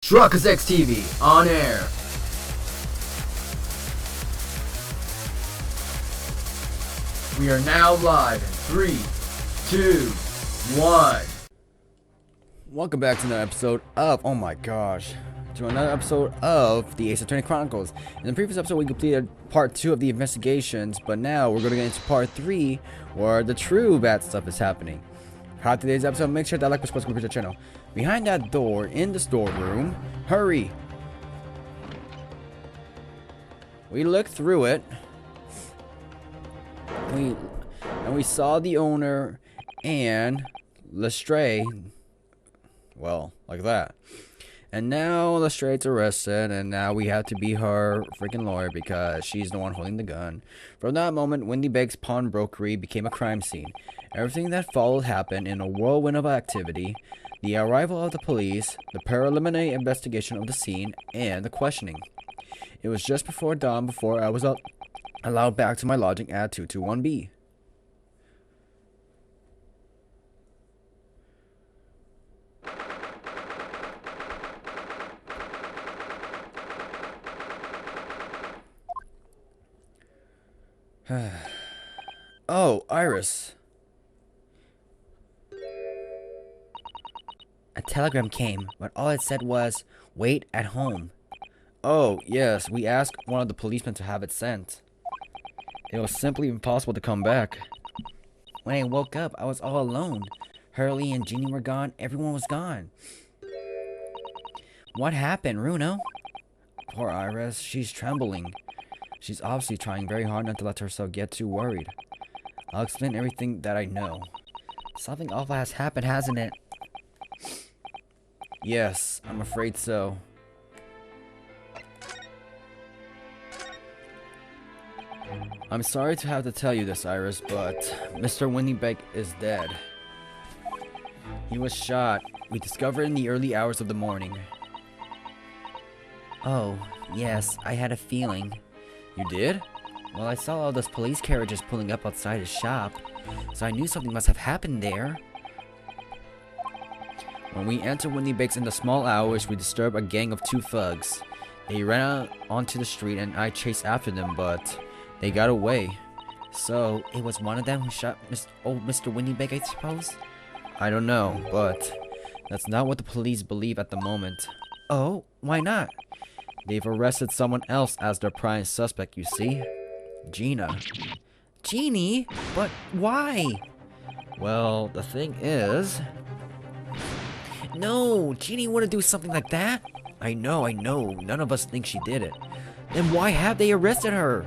Chronicles TV on air. We are now live in 3, 2, 1. Welcome back to another episode of, to another episode of the Ace Attorney Chronicles. In the previous episode, we completed part 2 of the investigations, but now we're going to get into part 3, where the true bad stuff is happening. How today's episode, make sure that like, subscribe to the channel. Behind that door in the storeroom, hurry! We looked through it. We saw the owner and Lestrade. Well, like that. And now Lestrade's arrested, and now we have to be her freaking lawyer because she's the one holding the gun. From that moment, Wendy Bake's pawnbrokery became a crime scene. Everything that followed happened in a whirlwind of activity. The arrival of the police, the preliminary investigation of the scene, and the questioning. It was just before dawn before I was allowed back to my lodging at 221B. Oh, Iris. A telegram came, but all it said was, "Wait at home." Oh, yes, we asked one of the policemen to have it sent. It was simply impossible to come back. When I woke up, I was all alone. Hurley and Jeannie were gone. Everyone was gone. What happened, Runo? Poor Iris. She's trembling. She's obviously trying very hard not to let herself get too worried. I'll explain everything that I know. Something awful has happened, hasn't it? Yes, I'm afraid so. I'm sorry to have to tell you this, Iris, but Mr. Wendy Bake is dead. He was shot. We discovered in the early hours of the morning. Oh, yes, I had a feeling. You did? Well, I saw all those police carriages pulling up outside his shop, so I knew something must have happened there. When we entered Wendy Bake's in the small hours, we disturbed a gang of 2 thugs. They ran out onto the street and I chased after them, but they got away. So, it was one of them who shot Mr. Wendy Bake, I suppose? I don't know, but that's not what the police believe at the moment. Oh, why not? They've arrested someone else as their prime suspect, you see? Gina. Jeannie? But why? Well, the thing is... No, Jeannie wouldn't do something like that. I know. None of us think she did it. Then why have they arrested her?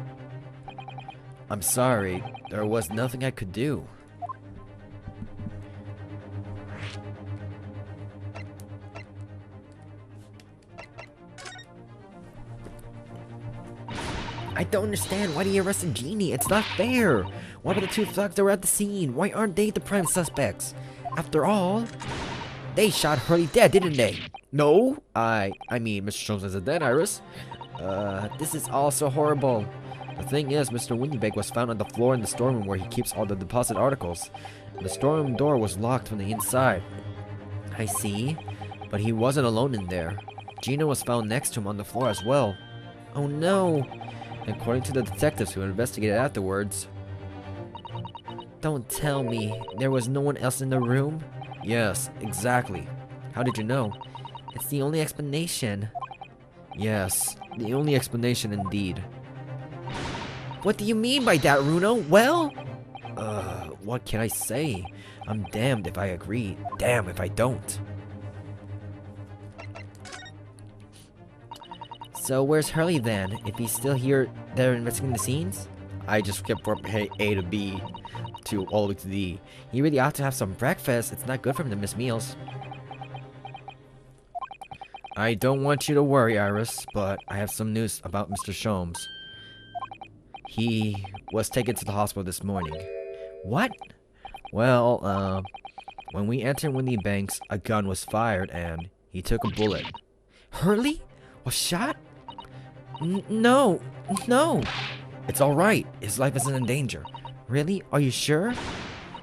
I'm sorry. There was nothing I could do. I don't understand. Why did he arrest Jeannie? It's not fair. What about the 2 thugs that were at the scene? Why aren't they the prime suspects? After all, they shot Hurley dead, didn't they? No, I mean, Mr. Jones isn't dead, Iris. This is all so horrible. The thing is, Mr. Windybake was found on the floor in the storeroom where he keeps all the deposit articles. The storeroom door was locked from the inside. I see, but he wasn't alone in there. Gina was found next to him on the floor as well. Oh no. According to the detectives who investigated afterwards. Don't tell me there was no one else in the room? Yes, exactly. How did you know? It's the only explanation. Yes, the only explanation indeed. What do you mean by that, Runo? Well? What can I say? I'm damned if I agree, damn if I don't. So where's Hurley then? If he's still here, they're investigating the scenes? I just skipped from A to B to all the way to D. He really ought to have some breakfast. It's not good for him to miss meals. I don't want you to worry, Iris, but I have some news about Mr. Sholmes. He was taken to the hospital this morning. What? Well, when we entered Windy Banks, a gun was fired and he took a bullet. Hurley? Was shot? No. It's alright. His life isn't in danger. Really? Are you sure?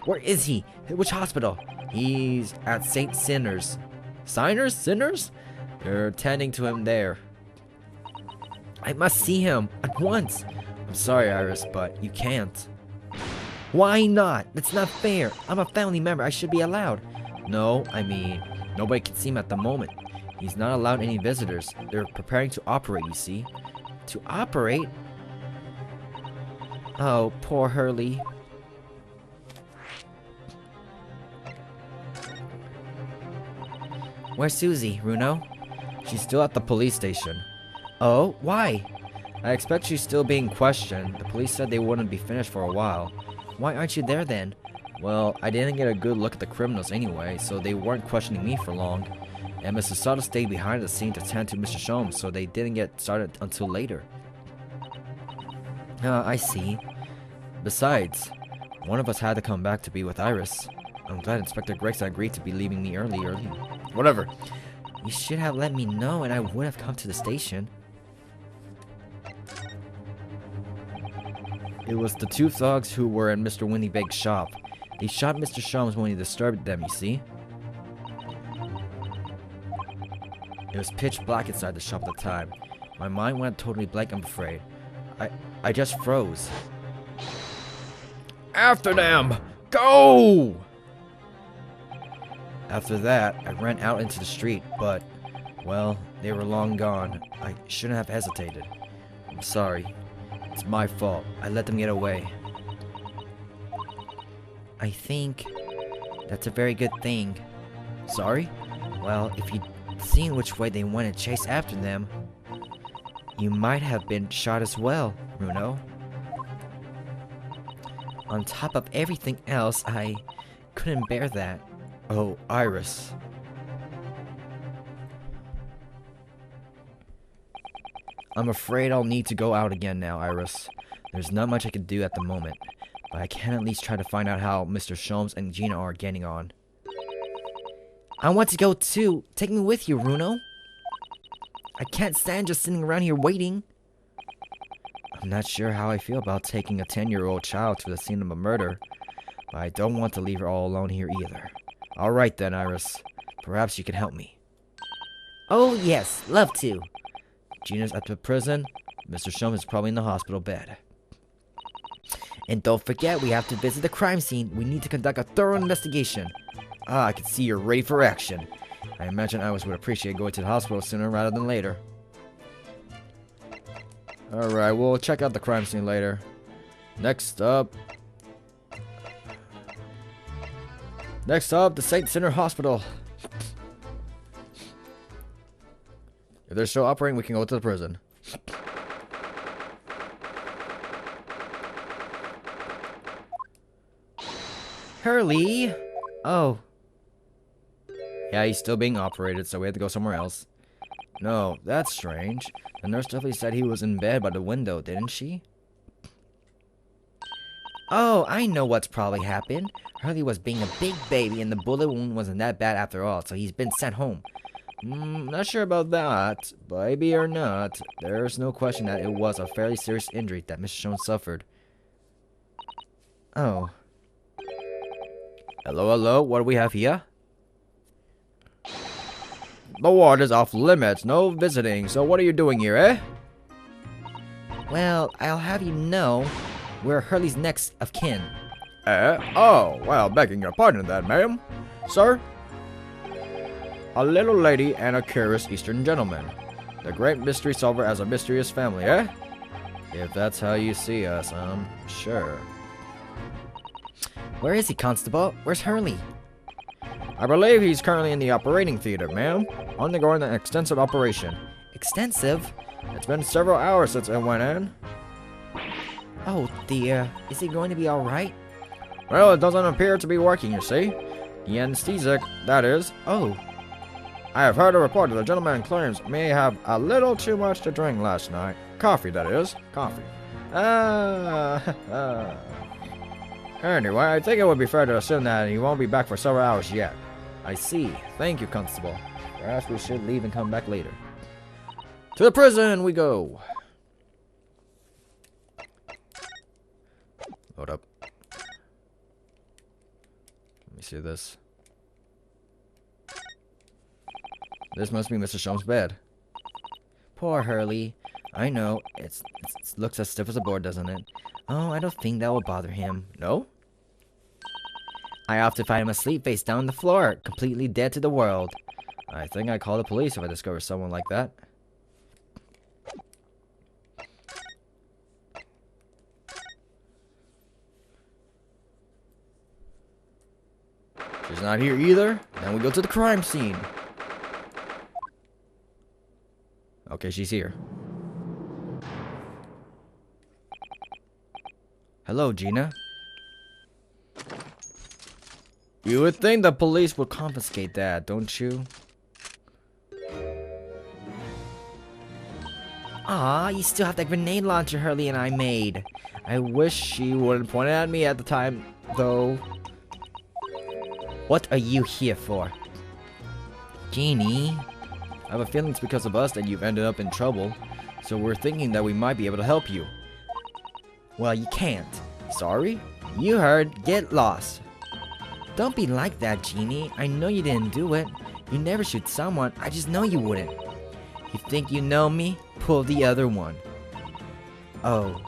Where is he? Which hospital? He's at St. Sinners. Sinners? They're tending to him there. I must see him at once. I'm sorry, Iris, but you can't. Why not? That's not fair. I'm a family member. I should be allowed. No, I mean, nobody can see him at the moment. He's not allowed any visitors. They're preparing to operate, you see. To operate? Oh, poor Hurley. Where's Susie, Runo? She's still at the police station. Oh, why? I expect she's still being questioned. The police said they wouldn't be finished for a while. Why aren't you there then? Well, I didn't get a good look at the criminals anyway, so they weren't questioning me for long. And Mrs. Soto stayed behind the scene to tend to Mr. Sholmes, so they didn't get started until later. I see. Besides, one of us had to come back to be with Iris. I'm glad Inspector Gregson agreed to be leaving me early. Whatever. You should have let me know and I would have come to the station. It was the two thugs who were in Mr. Winnybag's shop. They shot Mr. Sholmes when he disturbed them, you see? It was pitch black inside the shop at the time. My mind went totally blank, I'm afraid. I just froze. After them! Go! After that, I ran out into the street, but, well, they were long gone. I shouldn't have hesitated. I'm sorry. It's my fault. I let them get away. I think that's a very good thing. Sorry? Well, if you'd seen which way they went and chased after them, you might have been shot as well, Runo. On top of everything else, I couldn't bear that. Oh, Iris. I'm afraid I'll need to go out again now, Iris. There's not much I can do at the moment, but I can at least try to find out how Mr. Sholmes and Gina are getting on. I want to go too. Take me with you, Runo. I can't stand just sitting around here waiting. I'm not sure how I feel about taking a 10-year-old child to the scene of a murder, but I don't want to leave her all alone here either. Alright then, Iris. Perhaps you can help me. Oh yes, love to. Gina's at the prison. Mr. Sholmes is probably in the hospital bed. And don't forget, we have to visit the crime scene. We need to conduct a thorough investigation. Ah, I can see you're ready for action. I imagine Iris would appreciate going to the hospital sooner rather than later. Alright, we'll check out the crime scene later. Next up, the Saint Center Hospital. If they're still operating, we can go to the prison. Hurley! Oh. Yeah, he's still being operated, so we had to go somewhere else. No, that's strange. The nurse definitely said he was in bed by the window, didn't she? Oh, I know what's probably happened. Hurley was being a big baby and the bullet wound wasn't that bad after all, so he's been sent home. Not sure about that. Baby or not, there's no question that it was a fairly serious injury that Mr. Sholmes suffered. Oh. Hello, what do we have here? The ward is off limits, no visiting, so what are you doing here, eh? Well, I'll have you know, we're Hurley's next of kin. Eh? Oh, well, begging your pardon then, ma'am. Sir? A little lady and a curious Eastern gentleman. The great mystery solver as a mysterious family, eh? If that's how you see us, sure. Where is he, Constable? Where's Hurley? I believe he's currently in the operating theater, ma'am. Undergoing an extensive operation. Extensive? It's been several hours since I went in. Oh dear. Is he going to be alright? Well, it doesn't appear to be working, you see. The anesthetic, that is. Oh. I have heard a report that the gentleman claims may have a little too much to drink last night. Coffee, that is. Coffee. Anyway, I think it would be fair to assume that he won't be back for several hours yet. I see. Thank you, Constable. Perhaps we should leave and come back later. To the prison we go. Hold up. Let me see this. This must be Mr. Sholmes' bed. Poor Hurley. I know, it looks as stiff as a board, doesn't it? Oh, I don't think that will bother him. No? I often find him asleep face down on the floor, completely dead to the world. I think I'd call the police if I discover someone like that. She's not here either. Then we go to the crime scene. Okay, she's here. Hello, Gina. You would think the police would confiscate that, don't you? Ah, you still have that grenade launcher Hurley and I made. I wish she wouldn't point it at me at the time, though. What are you here for? Jeannie? I have a feeling it's because of us that you've ended up in trouble, so we're thinking that we might be able to help you. Well, you can't. Sorry? You heard. Get lost. Don't be like that, Jeannie. I know you didn't do it. You never shoot someone. I just know you wouldn't. You think you know me? Pull the other one. Oh,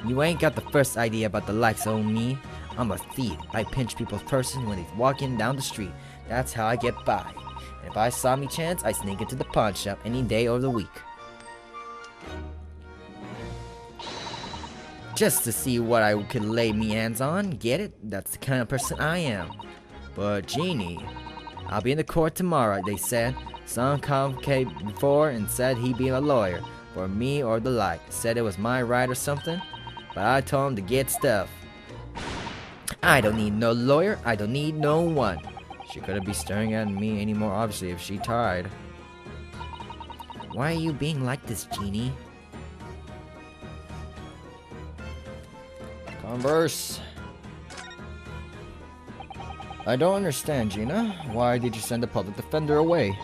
you ain't got the first idea about the likes of me. I'm a thief. I pinch people's purses when they're walking down the street. That's how I get by. And if I saw me chance, I sneak into the pawn shop any day of the week. Just to see what I could lay me hands on. Get it? That's the kind of person I am. But Jeannie, I'll be in the court tomorrow, they said. Some came before and said he'd be a lawyer for me or the like. Said it was my right or something. But I told him to get stuff. I don't need no lawyer. I don't need no one. She couldn't be staring at me anymore, obviously, if she tried. Why are you being like this, Jeannie? Converse. I don't understand, Gina. Why did you send the public defender away?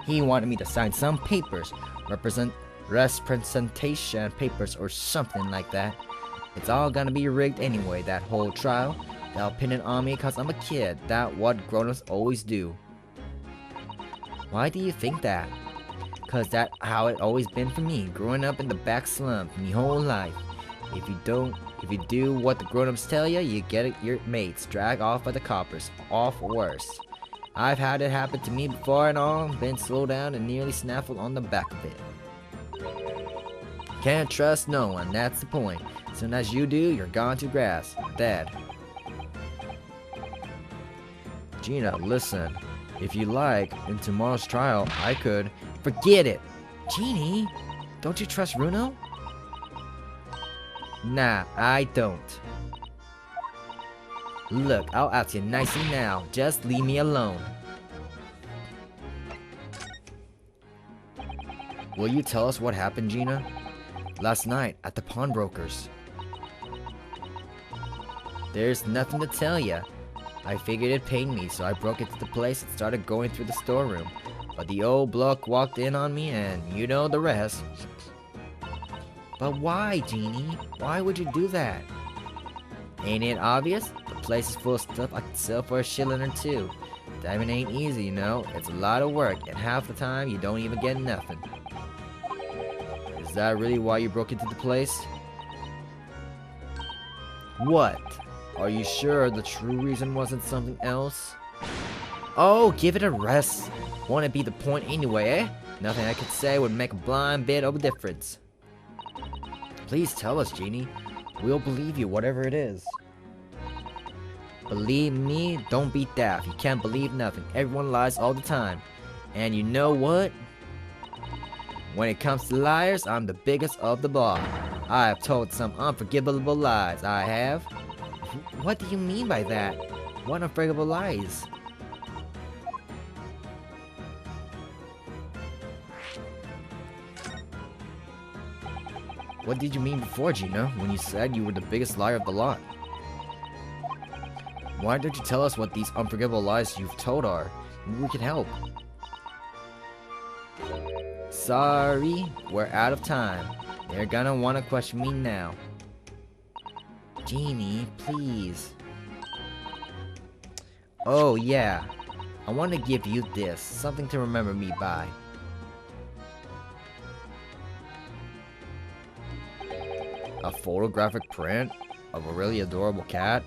He wanted me to sign some papers, representation papers or something like that. It's all gonna be rigged anyway, that whole trial. They'll pin it on me cause I'm a kid. That's what grown-ups always do. Why do you think that? Cause that's how it always been for me, growing up in the back slum my whole life. If you do what the grown-ups tell you, you get your mates dragged off by the coppers, off worse. I've had it happen to me before and all, been slowed down and nearly snaffled on the back of it. Can't trust no one, that's the point. As soon as you do, you're gone to grass, dead. Gina, listen. If you like, in tomorrow's trial, I could... Forget it! Jeannie, don't you trust Runo? Nah, I don't. Look, I'll ask you nicely now. Just leave me alone. Will you tell us what happened, Gina? Last night, at the pawnbroker's. There's nothing to tell ya. I figured it paid me, so I broke into the place and started going through the storeroom. But the old bloke walked in on me, and you know the rest. But why, Jeannie? Why would you do that? Ain't it obvious? The place is full of stuff I could sell for a shilling or two. Diamond ain't easy, you know. It's a lot of work, and half the time you don't even get nothing. Is that really why you broke into the place? What? Are you sure the true reason wasn't something else? Oh, give it a rest. Won't it be the point anyway, eh? Nothing I could say would make a blind bit of a difference. Please tell us, Jeannie. We'll believe you, whatever it is. Believe me, don't be daft. You can't believe nothing. Everyone lies all the time. And you know what? When it comes to liars, I'm the biggest of the lot. I have told some unforgivable lies. I have. What do you mean by that? What unforgivable lies? What did you mean before, Gina, when you said you were the biggest liar of the lot? Why don't you tell us what these unforgivable lies you've told are? Maybe we can help. Sorry, we're out of time. They're gonna wanna question me now. Jeannie, please. Oh yeah, I want to give you this, something to remember me by. A photographic print of a really adorable cat?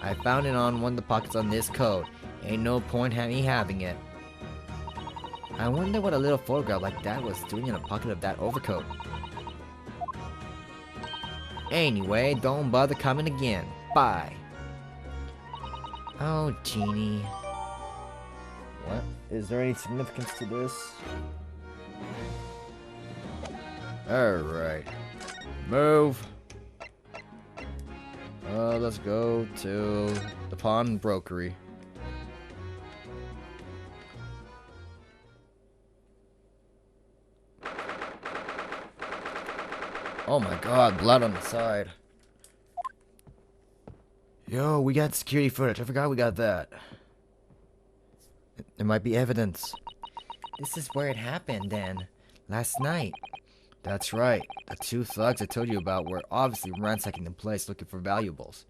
I found it on one of the pockets on this coat. Ain't no point me having it. I wonder what a little photograph like that was doing in a pocket of that overcoat. Anyway, don't bother coming again. Bye. Oh, Genie. What? Is there any significance to this? Alright. Move. Let's go to the pawnbrokery. Oh my god, blood on the side. Yo, we got security footage. I forgot we got that. There might be evidence. This is where it happened then. Last night. That's right. The two thugs I told you about were obviously ransacking the place looking for valuables.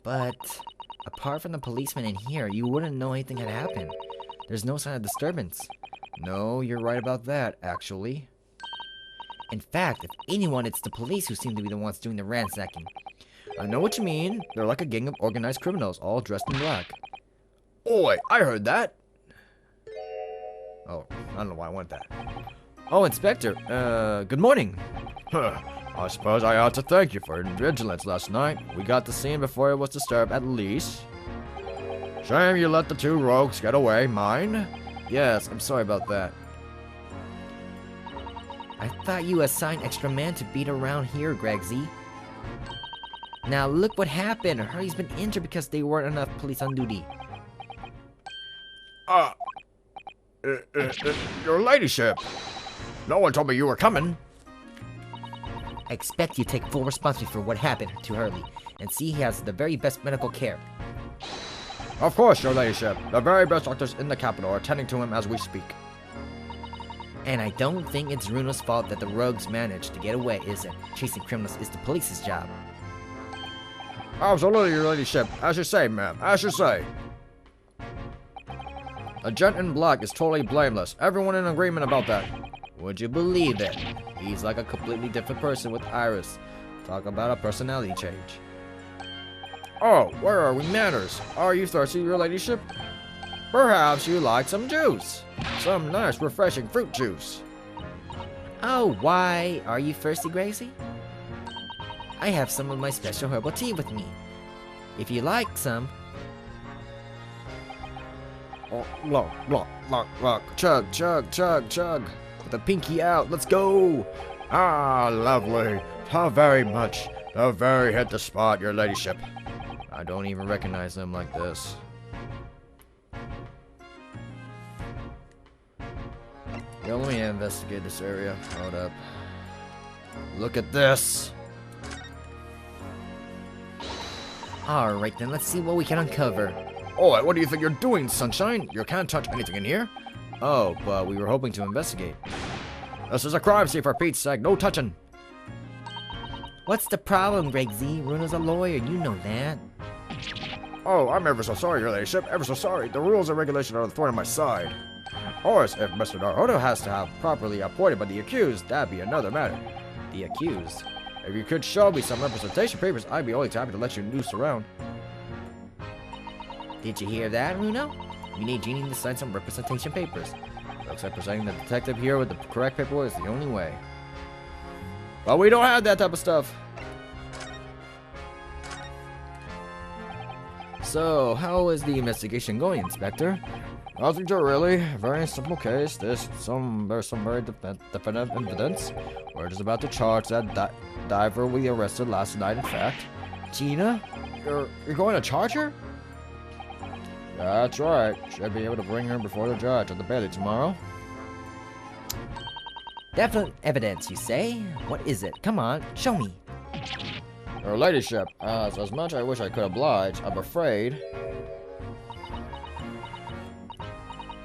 But apart from the policeman in here, you wouldn't know anything had happened. There's no sign of disturbance. No, you're right about that, actually. In fact, if anyone, it's the police who seem to be the ones doing the ransacking. I know what you mean. They're like a gang of organized criminals, all dressed in black. Oi, I heard that. Oh, I don't know why I want that. Oh, Inspector, good morning. I suppose I ought to thank you for your vigilance last night. We got the scene before it was disturbed, at least. Shame you let the two rogues get away. Mine? Yes, I'm sorry about that. I thought you assigned extra men to beat around here, Gregsy. Now look what happened. Hurley's been injured because there weren't enough police on duty. Your ladyship. No one told me you were coming. I expect you to take full responsibility for what happened to Hurley and see he has the very best medical care. Of course, your ladyship. The very best doctors in the capital are attending to him as we speak. And I don't think it's Runo's fault that the rogues managed to get away, is it? Chasing criminals is the police's job. Absolutely, your ladyship. As you say, ma'am. As you say. A gent in black is totally blameless. Everyone in agreement about that. Would you believe it? He's like a completely different person with Iris. Talk about a personality change. Oh, where are we manners? Are you thirsty, your ladyship? Perhaps you like some juice. Some nice, refreshing fruit juice. Oh, why? Are you thirsty, Gracie? I have some of my special herbal tea with me. If you like some. Oh, look. Chug, chug, chug, chug. With the pinky out, let's go. Ah, lovely. How very much. The very hit the spot, your ladyship. I don't even recognize them like this. Yo, let me investigate this area. Hold up. Look at this. Alright then, let's see what we can uncover. Oh, what do you think you're doing, Sunshine? You can't touch anything in here. Oh, but we were hoping to investigate. This is a crime scene, for Pete's sake. No touching. What's the problem, Greg Z? Runo's a lawyer, you know that. Oh, I'm ever so sorry, your ladyship. Ever so sorry. The rules and regulations are the thorn on my side. Of course, if Mr. Naruto has to have properly appointed by the accused, that'd be another matter. The accused? If you could show me some representation papers, I'd be only happy to let you noose around. Did you hear that, Runo? We need Jeannie to sign some representation papers. Looks like presenting the detective here with the correct paperwork is the only way. But we don't have that type of stuff. So, how is the investigation going, Inspector? Nothing to really. Very simple case. There's some very definitive evidence. We're just about to charge that diver we arrested last night, in fact. Gina? You're going to charge her? That's right. Should be able to bring her before the judge at the Bailey tomorrow. Definite evidence, you say? What is it? Come on, show me. Your ladyship, as much I wish I could oblige, I'm afraid.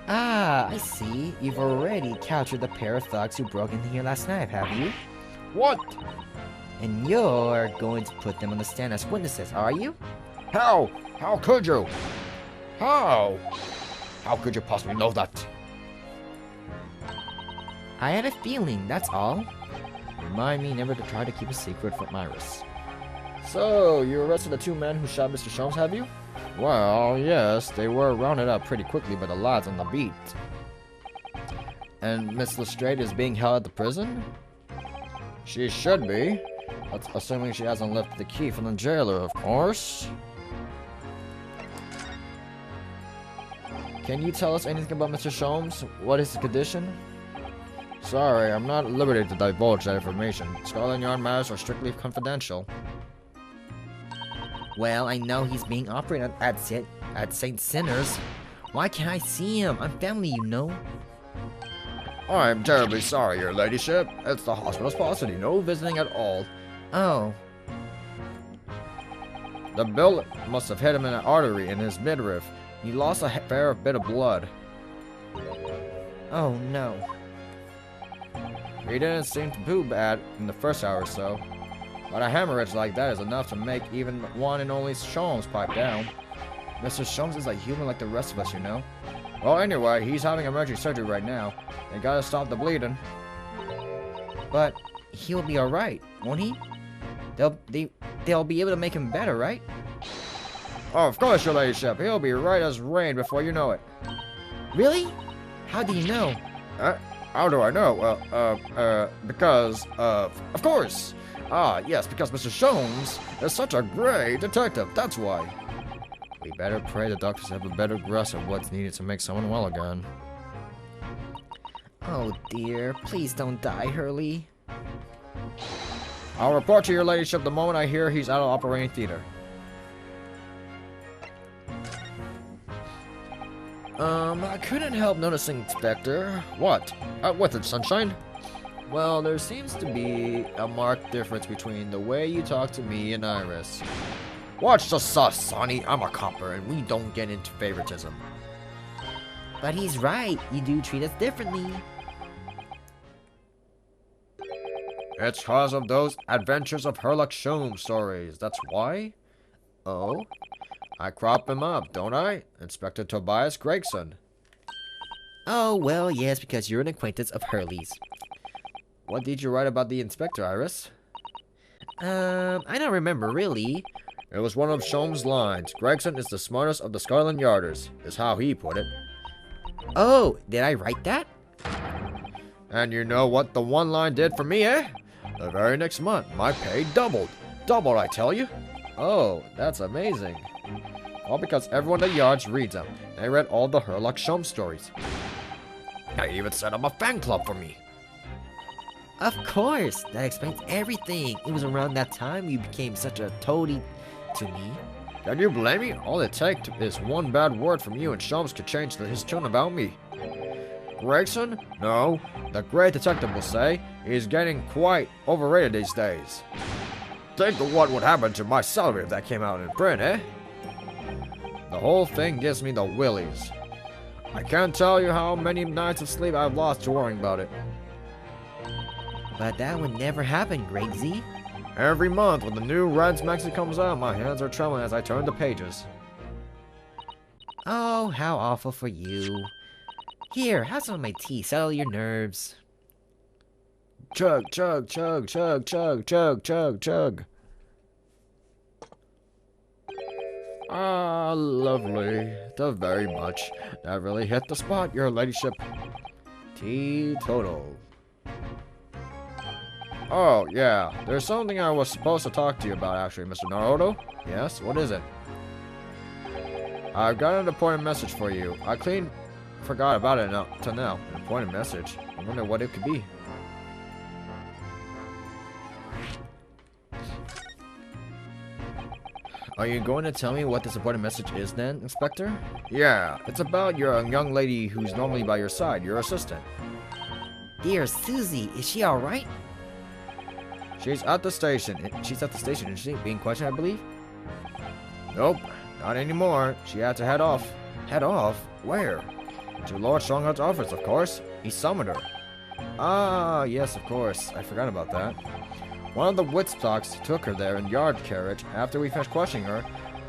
Ah, I see. You've already captured the pair of thugs who broke in here last night, have you? What? And you're going to put them on the stand as witnesses, are you? How? How could you? How? How could you possibly know that? I had a feeling, that's all. Remind me never to try to keep a secret from Iris. So, you arrested the two men who shot Mr. Sholmes, have you? Well, yes, they were rounded up pretty quickly by the lads on the beat. And Miss Lestrade is being held at the prison? She should be. That's assuming she hasn't left the key from the jailer, of course. Can you tell us anything about Mr. Sholmes? What is his condition? Sorry, I'm not at liberty to divulge that information. Scotland Yard matters are strictly confidential. Well, I know he's being operated at St. Sinner's. Why can't I see him? I'm family, you know. I'm terribly sorry, your ladyship. It's the hospital's policy, no visiting at all. Oh. The bullet must have hit him in an artery in his midriff. He lost a fair bit of blood. Oh, no. He didn't seem too bad in the first hour or so. But a hemorrhage like that is enough to make even one and only Sholmes pipe down. Mr. Sholmes is a human like the rest of us, you know. Well, anyway, he's having emergency surgery right now. They gotta stop the bleeding. But he'll be alright, won't he? They'll be able to make him better, right? Oh, of course, your ladyship. He'll be right as rain before you know it. Really? How do you know? How do I know? Because, of course. Ah, yes, because Mr. Sholmes is such a great detective, that's why. We better pray the doctors have a better grasp of what's needed to make someone well again. Oh dear, please don't die, Hurley. I'll report to your ladyship the moment I hear he's out of operating theater. I couldn't help noticing, Inspector. What? What's it, Sunshine? Well, there seems to be a marked difference between the way you talk to me and Iris. Watch the sauce, Sonny. I'm a copper, and we don't get into favoritism. But he's right. You do treat us differently. It's because of those Adventures of Sherlock Sholmes stories. That's why? Oh? I crop him up, don't I? Inspector Tobias Gregson. Oh, well, yes, because you're an acquaintance of Hurley's. What did you write about the inspector, Iris? I don't remember, really. It was one of Sholmes' lines. Gregson is the smartest of the Scotland Yarders, is how he put it. Oh, did I write that? And you know what the one line did for me, eh? The very next month, my pay doubled. Doubled, I tell you. Oh, that's amazing. All because everyone at the yards reads them. They read all the Sherlock Sholmes stories. I even set up a fan club for me. Of course, that explains everything. It was around that time you became such a toady to me. Can you blame me? All it takes is one bad word from you and Sholmes could change his tune about me. Gregson? No. The great detective will say he's getting quite overrated these days. Think of what would happen to my salary if that came out in print, eh? The whole thing gives me the willies. I can't tell you how many nights of sleep I've lost worrying about it. But that would never happen, Gregsy. Every month when the new Reds Maxi comes out, my hands are trembling as I turn the pages. Oh, how awful for you. Here, have some of my tea, settle your nerves. Chug, chug, chug, chug, chug, chug, chug, chug. Ah, lovely. The very much. That really hit the spot, your ladyship. Teetotal. Oh, yeah. There's something I was supposed to talk to you about, actually, Mr. Naruto. Yes? What is it? I've got an important message for you. I clean forgot about it till now. An important message. I wonder what it could be. Are you going to tell me what this important message is then, Inspector? Yeah, it's about your young lady who's normally by your side, your assistant. Dear Susie, is she alright? She's at the station. Isn't she? Being questioned, I believe? Nope, not anymore. She had to head off. Head off? Where? To Lord Strongheart's office, of course. He summoned her. Ah, yes, of course. I forgot about that. One of the Woodstocks took her there in yard carriage after we finished questioning her,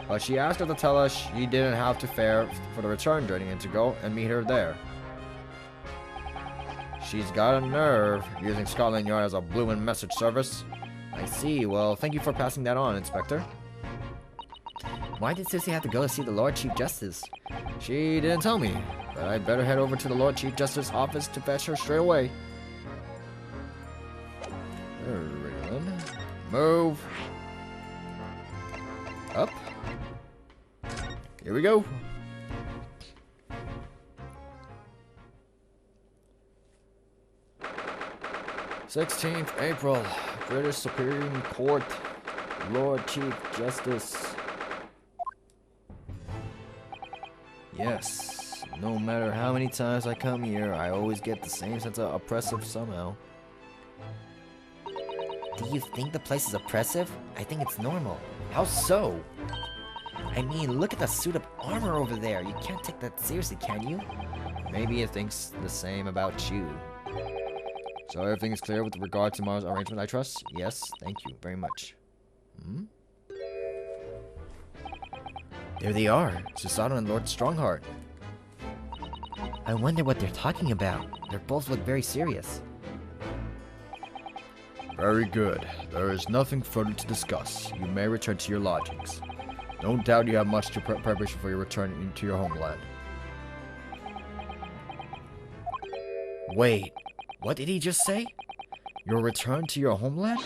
but she asked us to tell us she didn't have to fare for the return journey and to go and meet her there. She's got a nerve, using Scotland Yard as a bloomin' message service. I see. Well, thank you for passing that on, Inspector. Why did Sissy have to go to see the Lord Chief Justice? She didn't tell me, but I'd better head over to the Lord Chief Justice's office to fetch her straight away. Alright then. Move. Up. Here we go. "16th April, British Supreme Court, Lord Chief Justice." Yes, no matter how many times I come here, I always get the same sense of oppressive somehow. Do you think the place is oppressive? I think it's normal. How so? I mean, look at the suit of armor over there. You can't take that seriously, can you? Maybe it thinks the same about you. So everything is clear with regard to tomorrow's arrangement, I trust? Yes, thank you very much. There they are. Susanna and Lord Strongheart. I wonder what they're talking about. They both look very serious. Very good. There is nothing further to discuss. You may return to your lodgings. Don't doubt you have much to preparation for your return into your homeland. Wait, what did he just say? Your return to your homeland?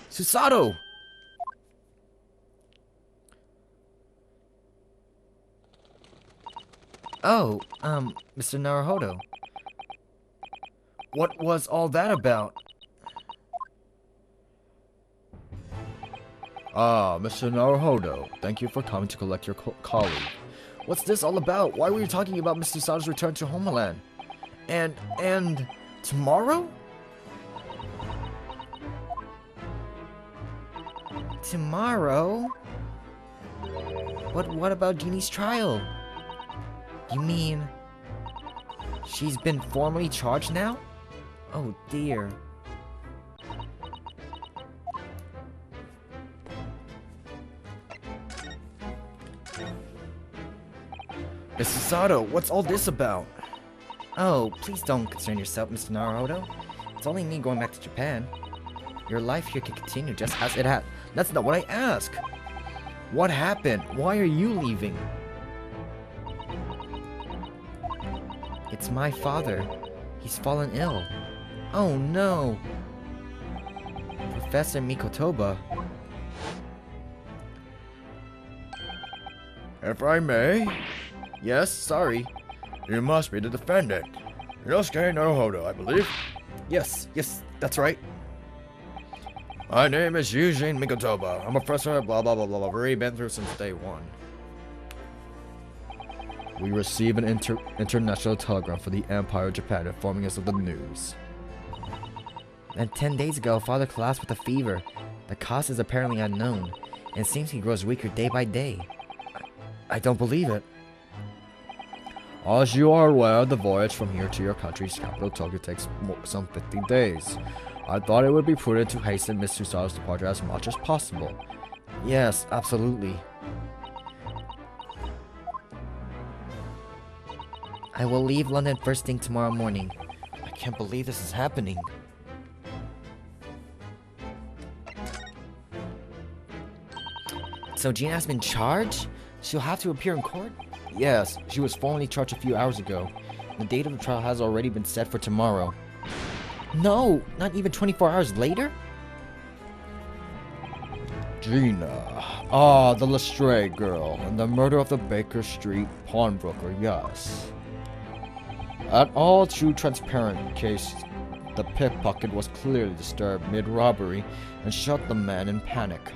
Susato! Oh, Mr. Naruhodo. What was all that about? Ah, Mr. Naruhodo, thank you for coming to collect your colleague. What's this all about? Why were you talking about Mr. Susato's return to homeland? And tomorrow? Tomorrow? What about Jeannie's trial? You mean she's been formally charged now? Oh dear. Mr. Sato, what's all this about? Oh, please don't concern yourself, Mr. Naruhodo. It's only me going back to Japan. Your life here can continue just as it has. That's not what I asked. What happened? Why are you leaving? It's my father. He's fallen ill. Oh no! Professor Mikotoba. If I may? Yes, sorry. You must be the defendant. Yosuke Naruhodo, I believe. Yes, that's right. My name is Eugene Mikotoba. I'm a professor at blah blah blah blah blah. I've already been through since day one. We receive an international telegram from the Empire of Japan informing us of the news. And 10 days ago, Father collapsed with a fever. The cause is apparently unknown, and it seems he grows weaker day by day. I don't believe it. As you are aware, the voyage from here to your country's capital, Tokyo, takes some 50 days. I thought it would be prudent to hasten Miss Susato's departure as much as possible. Yes, absolutely. I will leave London first thing tomorrow morning. I can't believe this is happening. So Gina has been charged? She'll have to appear in court? Yes, she was formally charged a few hours ago. The date of the trial has already been set for tomorrow. No, not even 24 hours later? Gina. Ah, the Lestrade girl, and the murder of the Baker Street pawnbroker, yes. At all true transparent case, the pickpocket was clearly disturbed mid-robbery and shot the man in panic.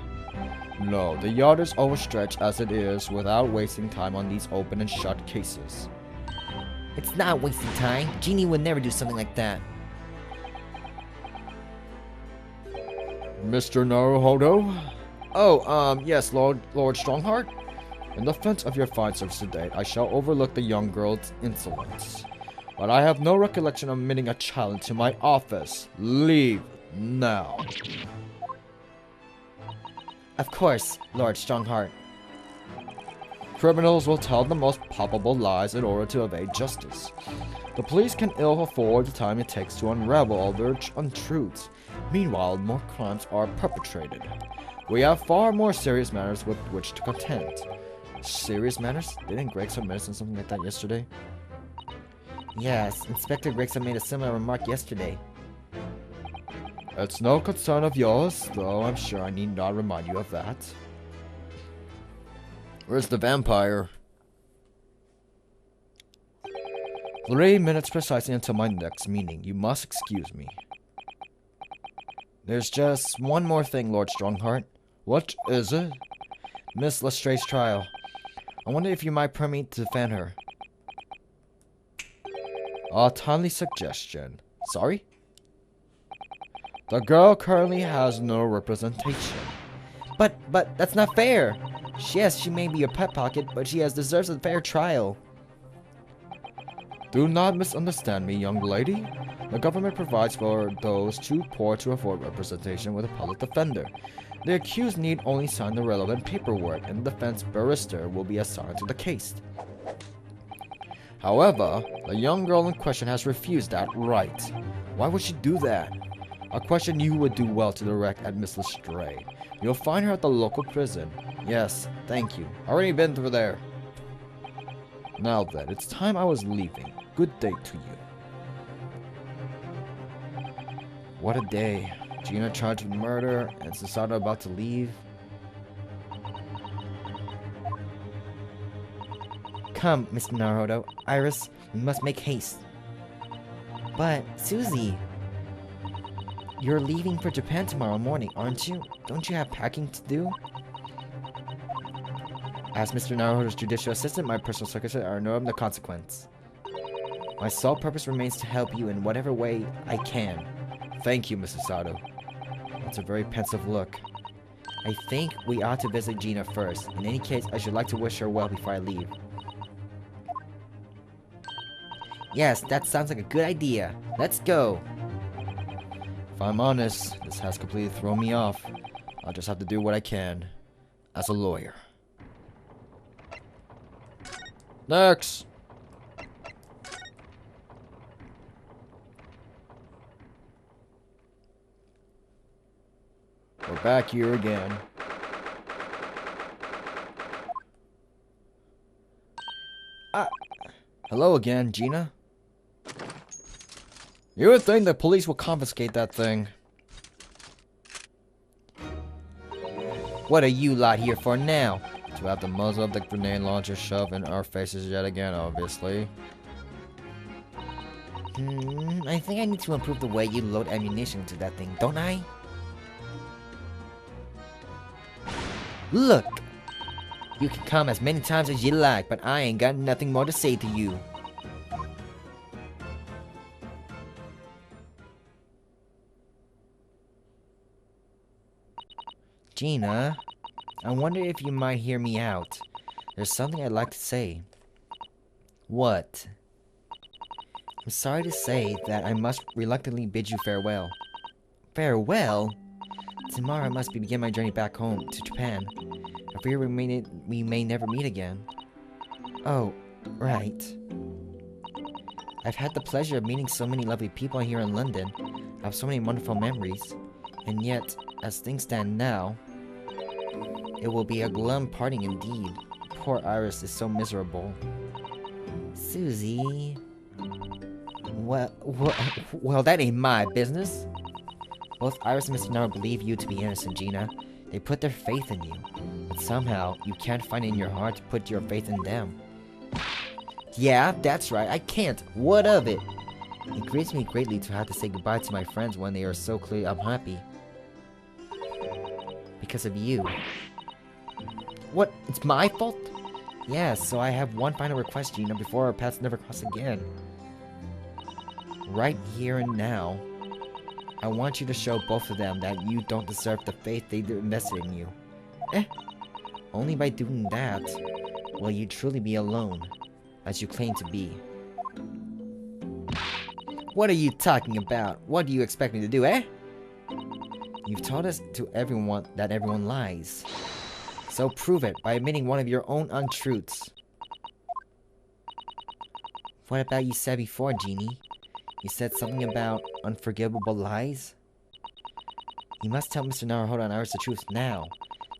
No, the yard is overstretched as it is without wasting time on these open and shut cases. It's not wasting time. Jeannie would never do something like that. Mr. Naruhodo? Oh, yes, Lord Strongheart? In defense of your fine service today, I shall overlook the young girl's insolence. But I have no recollection of admitting a child into my office. Leave now. Of course, Lord Strongheart. Criminals will tell the most palpable lies in order to evade justice. The police can ill afford the time it takes to unravel all their untruths. Meanwhile, more crimes are perpetrated. We have far more serious matters with which to contend. Serious matters? Didn't Gregson mention something like that yesterday? Yes, Inspector Gregson made a similar remark yesterday. It's no concern of yours, though I'm sure I need not remind you of that. Where's the vampire? 3 minutes precisely until my next meeting. You must excuse me. There's just one more thing, Lord Strongheart. What is it? Miss Lestrange's trial. I wonder if you might permit me to defend her. A timely suggestion. Sorry? The girl currently has no representation. But that's not fair. Yes, she may be a pet pocket, but she deserves a fair trial. Do not misunderstand me, young lady. The government provides for those too poor to afford representation with a public defender. The accused need only sign the relevant paperwork, and the defense barrister will be assigned to the case. However, the young girl in question has refused that right. Why would she do that? A question you would do well to direct at Miss Lestrange. You'll find her at the local prison. Yes, thank you. Already been through there. Now then, it's time I was leaving. Good day to you. What a day. Gina charged with murder, and Susanna about to leave. Come, Mr. Naruto. Iris, we must make haste. But, Susie, you're leaving for Japan tomorrow morning, aren't you? Don't you have packing to do? As Mr. Naruto's judicial assistant, my personal secretary are no of the consequence. My sole purpose remains to help you in whatever way I can. Thank you, Mrs. Sato. That's a very pensive look. I think we ought to visit Gina first. In any case, I should like to wish her well before I leave. Yes, that sounds like a good idea. Let's go. If I'm honest, this has completely thrown me off. I'll just have to do what I can as a lawyer. Next! We're back here again. Hello again, Gina. You would think the police will confiscate that thing. What are you lot here for now? To have the muzzle of the grenade launcher shoved in our faces yet again, obviously. I think I need to improve the way you load ammunition to that thing, don't I? Look! You can come as many times as you like, but I ain't got nothing more to say to you. Gina, I wonder if you might hear me out. There's something I'd like to say. What? I'm sorry to say that I must reluctantly bid you farewell. Farewell? Tomorrow I must begin my journey back home to Japan. I fear we may never meet again. Oh, right. I've had the pleasure of meeting so many lovely people here in London. I have so many wonderful memories. And yet, as things stand now, it will be a glum parting indeed. Poor Iris is so miserable. Susie... Well, that ain't my business. Both Iris and Mr. Naruto believe you to be innocent, Gina. They put their faith in you. But somehow, you can't find it in your heart to put your faith in them. Yeah, that's right, I can't. What of it? It grieves me greatly to have to say goodbye to my friends when they are so clearly unhappy. Because of you. What? It's my fault? Yes, so I have one final request, Gina, before our paths never cross again. Right here and now, I want you to show both of them that you don't deserve the faith they invested in you. Only by doing that will you truly be alone, as you claim to be. What are you talking about? What do you expect me to do, You've taught us to everyone that everyone lies. So prove it by admitting one of your own untruths. What about you said before, Genie? You said something about unforgivable lies? You must tell Mr. Naruhodo and Iris the truth now.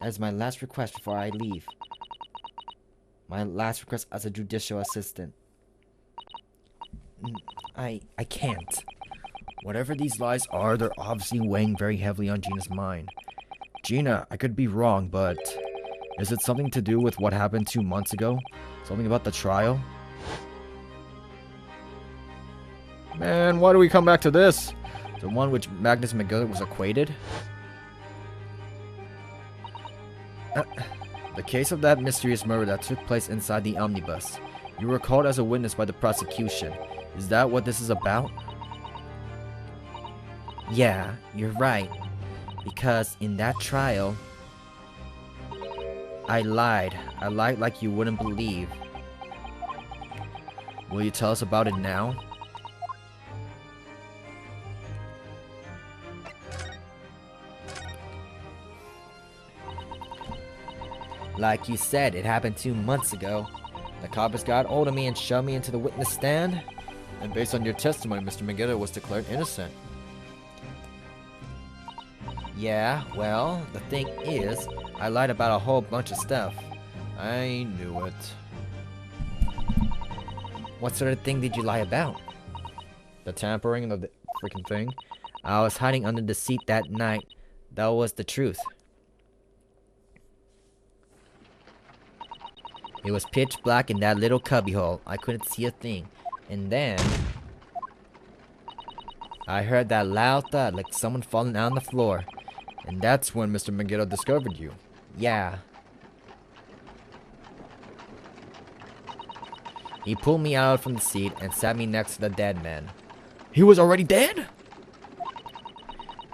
That is my last request before I leave. My last request as a judicial assistant. I can't. Whatever these lies are, they're obviously weighing very heavily on Gina's mind. Gina, I could be wrong, but is it something to do with what happened 2 months ago? Something about the trial? Man, why do we come back to this? The one which Magnus McGill was acquitted? The case of that mysterious murder that took place inside the omnibus. You were called as a witness by the prosecution. Is that what this is about? Yeah, you're right. Because in that trial, I lied. I lied like you wouldn't believe. Will you tell us about it now? Like you said, it happened 2 months ago. The coppers got hold of me and shoved me into the witness stand. And based on your testimony, Mr. McGill was declared innocent. Yeah, well, the thing is, I lied about a whole bunch of stuff. I knew it. What sort of thing did you lie about? The tampering of the freaking thing? I was hiding under the seat that night. That was the truth. It was pitch black in that little cubbyhole. I couldn't see a thing. And then I heard that loud thud like someone falling on the floor. And that's when Mr. McGill discovered you. Yeah. He pulled me out from the seat and sat me next to the dead man. He was already dead?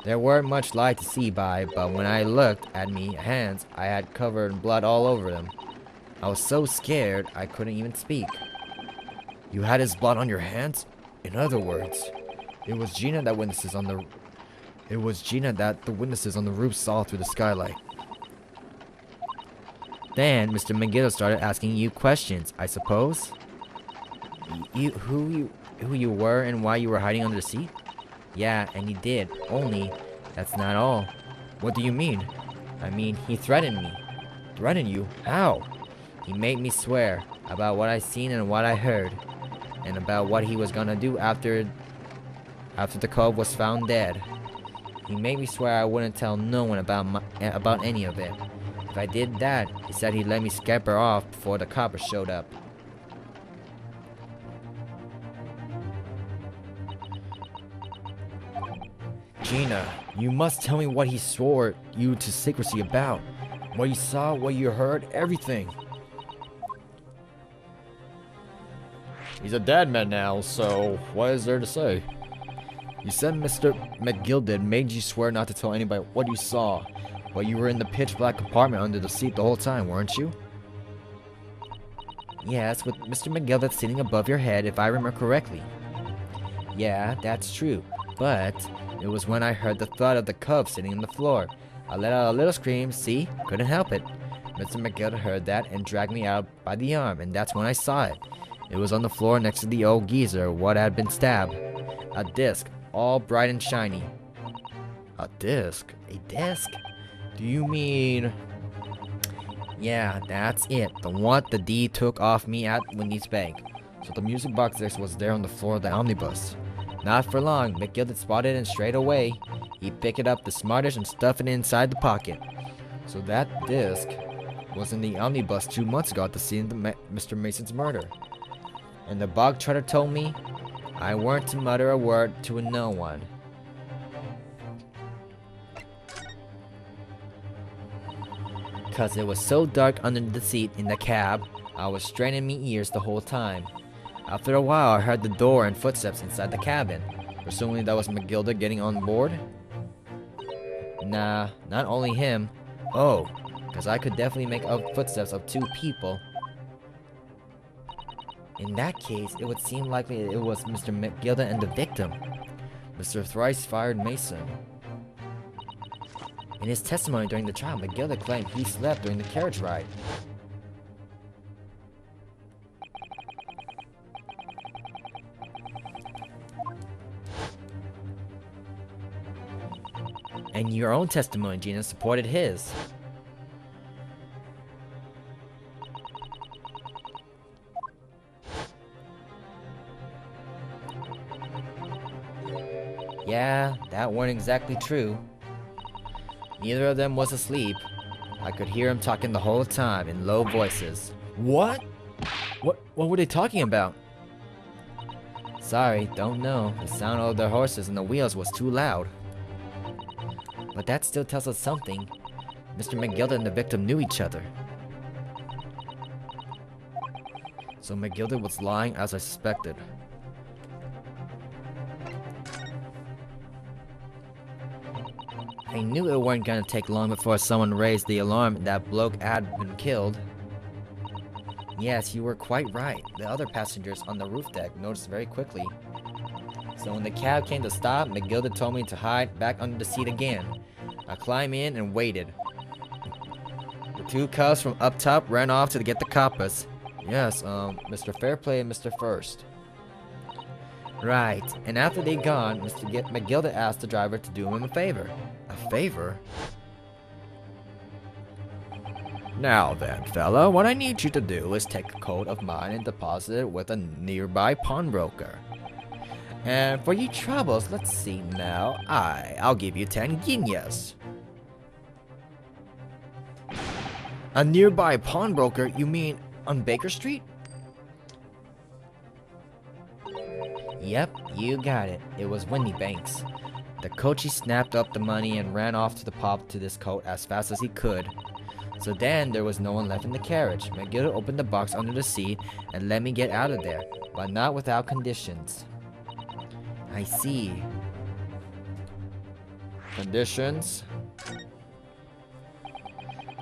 There weren't much light to see by, but when I looked at me hands, I had covered in blood all over them. I was so scared I couldn't even speak. You had his blood on your hands? In other words, it was Gina that the witnesses on the roof saw through the skylight. Then Mr. McGill started asking you questions, I suppose. Who you were and why you were hiding under the seat? Yeah, and he did. Only, that's not all. What do you mean? I mean, he threatened me. Threatened you? How? He made me swear about what I seen and what I heard, and about what he was gonna do after the cub was found dead. He made me swear I wouldn't tell no one about any of it. If I did that, he said he'd let me scamper off before the coppers showed up. Gina, you must tell me what he swore you to secrecy about. What you saw, what you heard, everything. He's a dead man now, so what is there to say? You said Mr. McGill made you swear not to tell anybody what you saw, but you were in the pitch black compartment under the seat the whole time, weren't you? Yes, with Mr. McGill that's sitting above your head, if I remember correctly. Yeah, that's true, but it was when I heard the thud of the cub sitting on the floor. I let out a little scream, see? Couldn't help it. Mr. McGill heard that and dragged me out by the arm, and that's when I saw it. It was on the floor next to the old geezer, what had been stabbed. A disc, all bright and shiny. A disc? A disc? Do you mean... Yeah, that's it. The one the D took off me at Wendy's Bank. So the music box disc was there on the floor of the omnibus. Not for long. McGill had spotted it and straight away. He picked it up the smartest and stuffed it inside the pocket. So that disc was in the omnibus 2 months ago at the scene of Mr. Mason's murder. And the bog trotter told me I weren't to mutter a word to no one. Cause it was so dark under the seat in the cab, I was straining me ears the whole time. After a while, I heard the door and footsteps inside the cabin. Presumably that was McGilda getting on board? Nah, not only him. Oh, cause I could definitely make out footsteps of 2 people. In that case, it would seem likely it was Mr. McGilda and the victim. Mr. Thrice-Fired Mason. In his testimony during the trial, McGilda claimed he slept during the carriage ride. And your own testimony, Gina, supported his. Yeah, that weren't exactly true. Neither of them was asleep. I could hear him talking the whole time in low voices. What? What were they talking about? Sorry, don't know. The sound of their horses and the wheels was too loud. But that still tells us something. Mr. McGilda and the victim knew each other. So McGilda was lying as I suspected. I knew it weren't gonna take long before someone raised the alarm that bloke had been killed. Yes, you were quite right. The other passengers on the roof deck noticed very quickly. So when the cab came to stop, McGilda told me to hide back under the seat again. I climbed in and waited. The two cubs from up top ran off to get the coppers. Yes, Mr. Fairplay and Mr. First. Right, and after they gone, McGilda asked the driver to do him a favor. A favor? Now then, fella, what I need you to do is take a coat of mine and deposit it with a nearby pawnbroker. And for your troubles, let's see now, I'll give you 10 guineas. A nearby pawnbroker? You mean on Baker Street? Yep, you got it. It was Windy Banks. The coachie snapped up the money and ran off to the pub to this coat as fast as he could. So then there was no one left in the carriage. McGilda opened the box under the seat and let me get out of there, but not without conditions. I see. Conditions?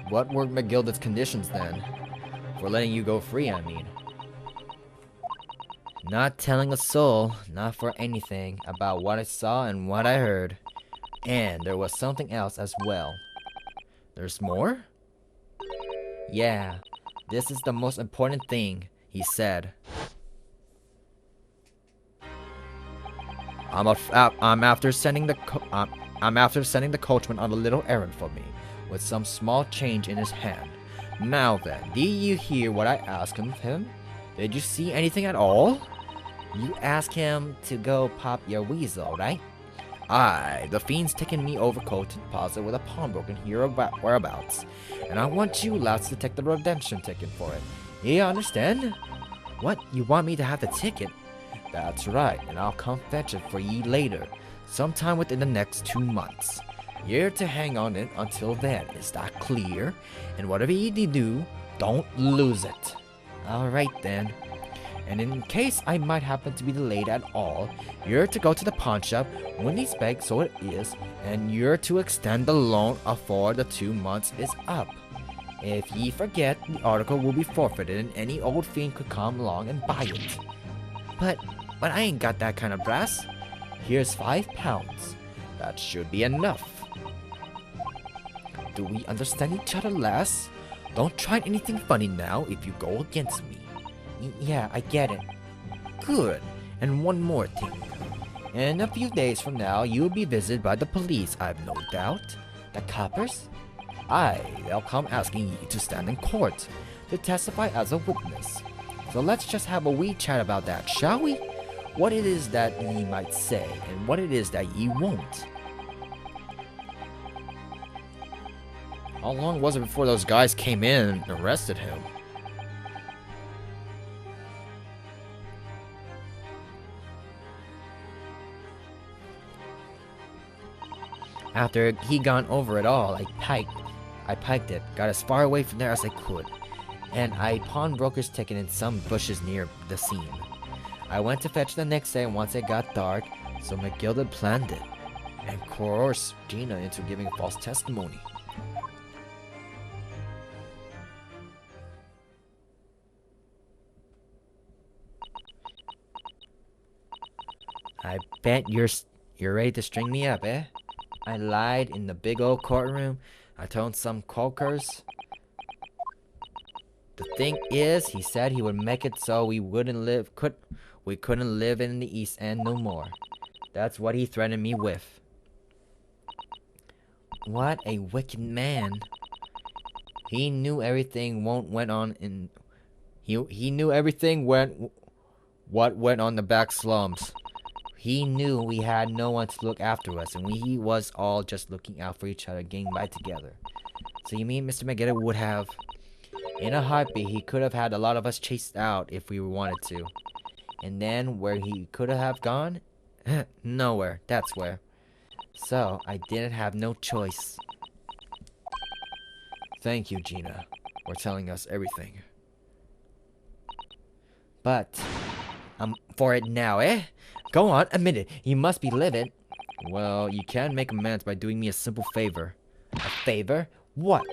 What were McGilda's conditions then? For letting you go free, I mean. Not telling a soul, not for anything, about what I saw and what I heard. And there was something else as well. There's more? Yeah, this is the most important thing, he said. I'm after sending the coachman on a little errand for me, with some small change in his hand. Now then, did you hear what I asked of him? Did you see anything at all? You asked him to go pop your weasel, right? Aye, the fiend's taking me overcoat to deposit with a pawnbroker here whereabouts, and I want you lads to take the redemption ticket for it. You understand? What, you want me to have the ticket? That's right, and I'll come fetch it for ye later, sometime within the next 2 months. You're to hang on it until then, is that clear? And whatever ye do, don't lose it. Alright then. And in case I might happen to be delayed at all, you're to go to the pawn shop, Windy's Bank, so it is, and you're to extend the loan afore the 2 months is up. If ye forget, the article will be forfeited and any old fiend could come along and buy it. But I ain't got that kind of brass. Here's £5. That should be enough. Do we understand each other, lass? Don't try anything funny now if you go against me. Yeah, I get it. Good. And one more thing. In a few days from now, you'll be visited by the police, I've no doubt. The coppers? Aye, they'll come asking you to stand in court, to testify as a witness. So let's just have a wee chat about that, shall we? What it is that ye might say, and what it is that ye won't. How long was it before those guys came in and arrested him? After he'd gone over it all, I piked it, got as far away from there as I could, and I pawnbroker's ticket in some bushes near the scene. I went to fetch the next day once it got dark, so McGilda planned it, and coerced Gina into giving false testimony. I bet you're ready to string me up, eh? I lied in the big old courtroom. I told some cokers. The thing is, he said he would make it so we couldn't live in the East End no more. That's what he threatened me with. What a wicked man. He knew everything went on in he knew everything what went on the back slums. He knew we had no one to look after us, and he was all just looking out for each other, getting by together. So you mean Mr. Magetta would have, in a heartbeat, he could have had a lot of us chased out if we wanted to. And then where he could have gone? Nowhere, that's where. So I didn't have no choice. Thank you, Gina, for telling us everything. But I'm for it now, eh? Go on, admit it. You must be livid. Well, you can make amends by doing me a simple favor. A favor? What?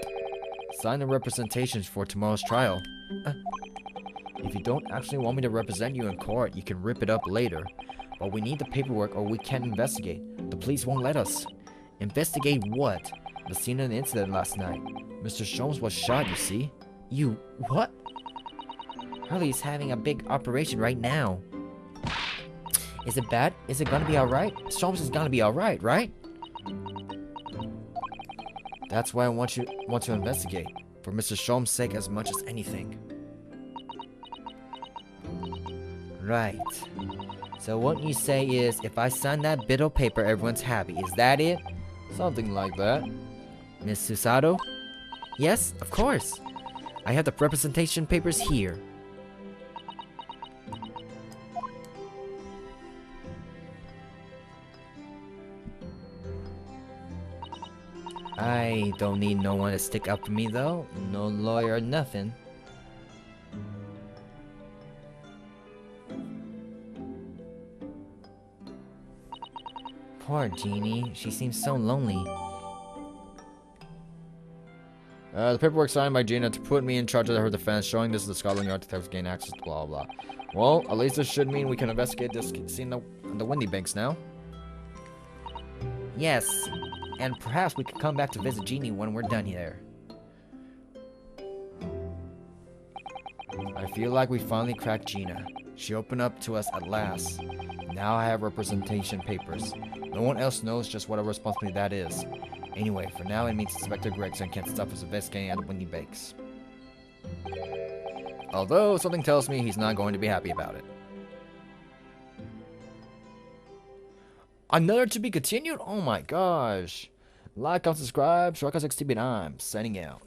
Sign the representations for tomorrow's trial. If you don't actually want me to represent you in court, you can rip it up later. But we need the paperwork or we can't investigate. The police won't let us. Investigate what? The scene of the incident last night. Mr. Sholmes was shot, you see. You... what? Hurley's having a big operation right now. Is it bad? Is it gonna be alright? Sholmes is gonna be alright, right? That's why I want to investigate. For Mr. Sholmes' sake as much as anything. Right. So what you say is, if I sign that bit of paper, everyone's happy. Is that it? Something like that. Miss Susato? Yes, of course. I have the representation papers here. I don't need no one to stick up for me though. No lawyer or nothing. Poor Jeannie. She seems so lonely. The paperwork signed by Gina to put me in charge of her defense, showing this is the Scotland Yard detectives gain access to blah blah. Well, at least this should mean we can investigate this scene in the Windy Banks now. Yes, and perhaps we could come back to visit Jeannie when we're done here. I feel like we finally cracked Gina. She opened up to us at last. Now I have representation papers. No one else knows just what a responsibility that is. Anyway, for now it means Inspector Gregson can't stop us investigating at the Windy Banks. Although, something tells me he's not going to be happy about it. Another to be continued? Oh my gosh. Like, comment, subscribe. Chronicles XTB, and I'm signing out.